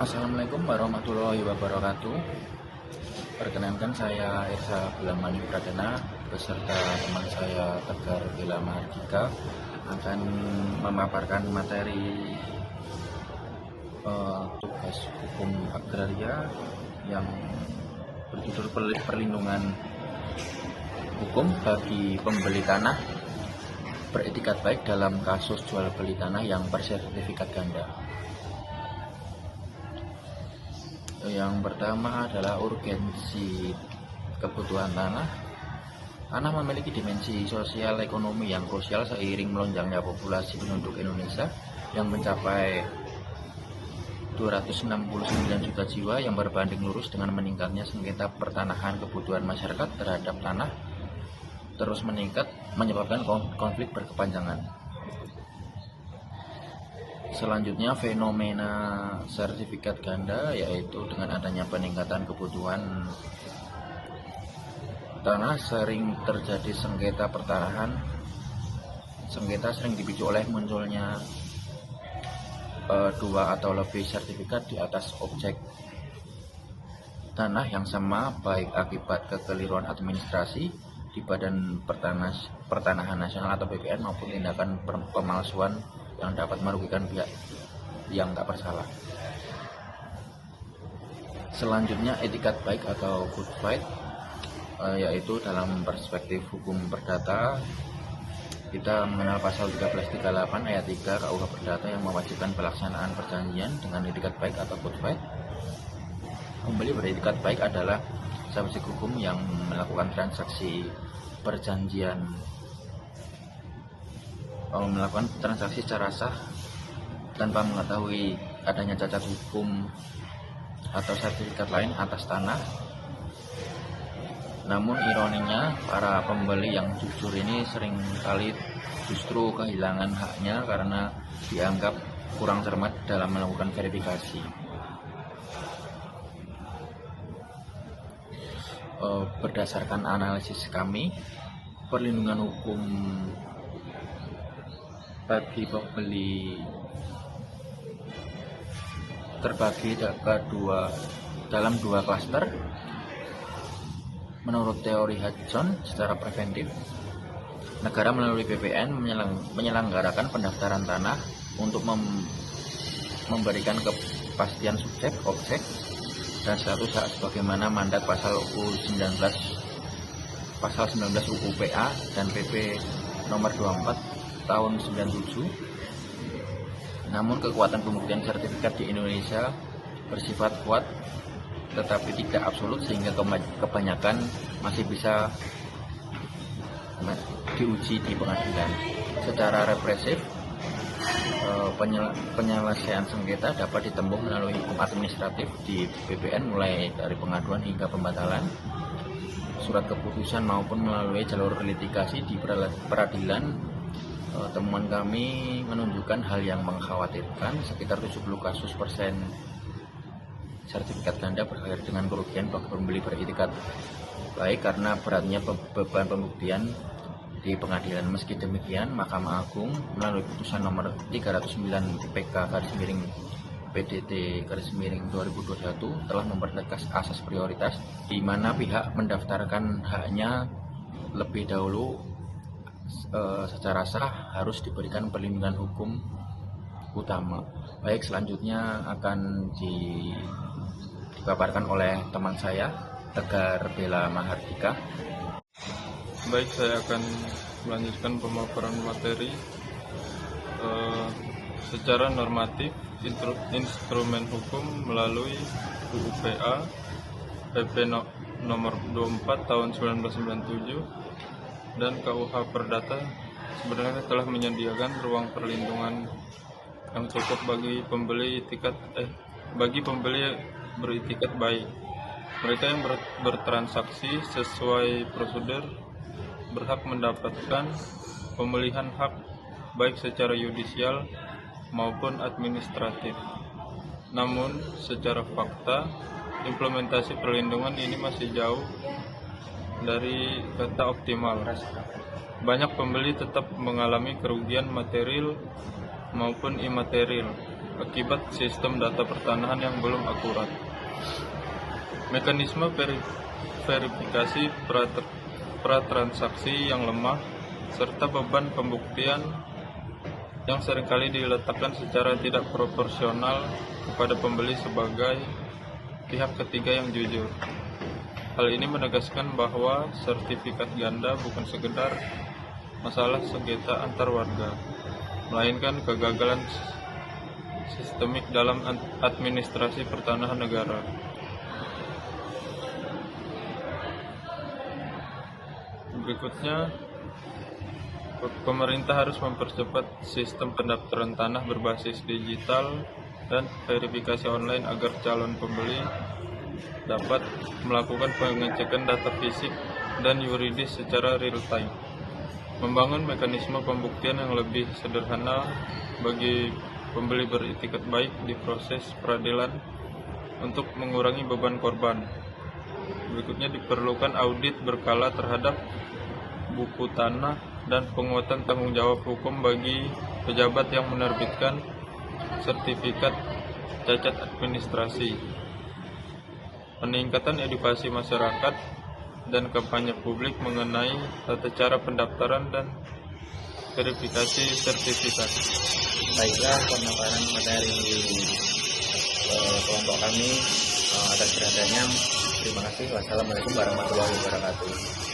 Assalamualaikum warahmatullahi wabarakatuh. Perkenankan saya Irsa Bulamani Pradana beserta teman saya Tegar Bela Mahardika akan memaparkan materi tugas hukum agraria yang berjudul perlindungan hukum bagi pembeli tanah beretikat baik dalam kasus jual beli tanah yang bersertifikat ganda. Yang pertama adalah urgensi kebutuhan tanah. Tanah memiliki dimensi sosial ekonomi yang krusial seiring melonjaknya populasi penduduk Indonesia yang mencapai 269 juta jiwa yang berbanding lurus dengan meningkatnya sengketa pertanahan. Kebutuhan masyarakat terhadap tanah terus meningkat menyebabkan konflik berkepanjangan. Selanjutnya, fenomena sertifikat ganda, yaitu dengan adanya peningkatan kebutuhan tanah sering terjadi sengketa pertanahan. Sengketa sering dipicu oleh munculnya dua atau lebih sertifikat di atas objek tanah yang sama, baik akibat kekeliruan administrasi di Badan Pertanahan Nasional atau BPN maupun tindakan pemalsuan yang dapat merugikan pihak yang tak bersalah. Selanjutnya, etikat baik atau good fight, yaitu dalam perspektif hukum perdata kita mengenal pasal 1338 ayat 3 KUH Perdata yang mewajibkan pelaksanaan perjanjian dengan etikat baik atau good fight. Pembeli beretikat baik adalah subjek hukum yang melakukan transaksi perjanjian melakukan transaksi secara sah tanpa mengetahui adanya cacat hukum atau sertifikat lain atas tanah. Namun ironinya, para pembeli yang jujur ini seringkali justru kehilangan haknya karena dianggap kurang cermat dalam melakukan verifikasi. Berdasarkan analisis kami, perlindungan hukum bagi pembeli terbagi dalam dua klaster. Menurut teori Hudson, secara preventif, negara melalui BPN menyelenggarakan pendaftaran tanah untuk memberikan kepastian subjek, objek, dan status hak sebagaimana mandat pasal 19 UU PA dan PP nomor 24 tahun 97. Namun kekuatan pembuktian sertifikat di Indonesia bersifat kuat tetapi tidak absolut, sehingga kebanyakan masih bisa diuji di pengadilan. Secara represif, penyelesaian sengketa dapat ditempuh melalui hukum administratif di BPN, mulai dari pengaduan hingga pembatalan surat keputusan maupun melalui jalur litigasi di peradilan. Temuan kami menunjukkan hal yang mengkhawatirkan. Sekitar 70% sertifikat ganda berakhir dengan kerugian bagi pembeli beretikat baik karena beratnya beban pembuktian di pengadilan. Meski demikian, Mahkamah Agung melalui putusan nomor 309 PK/PDT/2021 telah mempertegas asas prioritas, di mana pihak mendaftarkan haknya lebih dahulu secara sah harus diberikan perlindungan hukum utama. Baik, selanjutnya akan dipaparkan oleh teman saya Tegar Bela Mahardika. Baik, saya akan melanjutkan pemaparan materi. Secara normatif, instrumen hukum melalui UU PA, PP nomor 24 tahun 1997 dan KUH Perdata sebenarnya telah menyediakan ruang perlindungan yang cukup bagi pembeli beretikat baik. Mereka yang bertransaksi sesuai prosedur berhak mendapatkan pemulihan hak baik secara yudisial maupun administratif. Namun secara fakta, implementasi perlindungan ini masih jauh dari kata optimal. Banyak pembeli tetap mengalami kerugian material maupun imaterial akibat sistem data pertanahan yang belum akurat. Mekanisme verifikasi pratransaksi yang lemah, serta beban pembuktian yang seringkali diletakkan secara tidak proporsional kepada pembeli sebagai pihak ketiga yang jujur. Hal ini menegaskan bahwa sertifikat ganda bukan sekedar masalah sengketa antar warga, melainkan kegagalan sistemik dalam administrasi pertanahan negara. Berikutnya, pemerintah harus mempercepat sistem pendaftaran tanah berbasis digital dan verifikasi online agar calon pembeli dapat melakukan pengecekan data fisik dan yuridis secara real time. Membangun mekanisme pembuktian yang lebih sederhana bagi pembeli beritikat baik di proses peradilan untuk mengurangi beban korban. Berikutnya, diperlukan audit berkala terhadap buku tanah dan penguatan tanggung jawab hukum bagi pejabat yang menerbitkan sertifikat cacat administrasi. Peningkatan edukasi masyarakat dan kampanye publik mengenai tata cara pendaftaran dan verifikasi sertifikat. Baiklah, pemaparan materi kelompok kami atas perhatiannya. Terima kasih. Wassalamualaikum warahmatullahi wabarakatuh.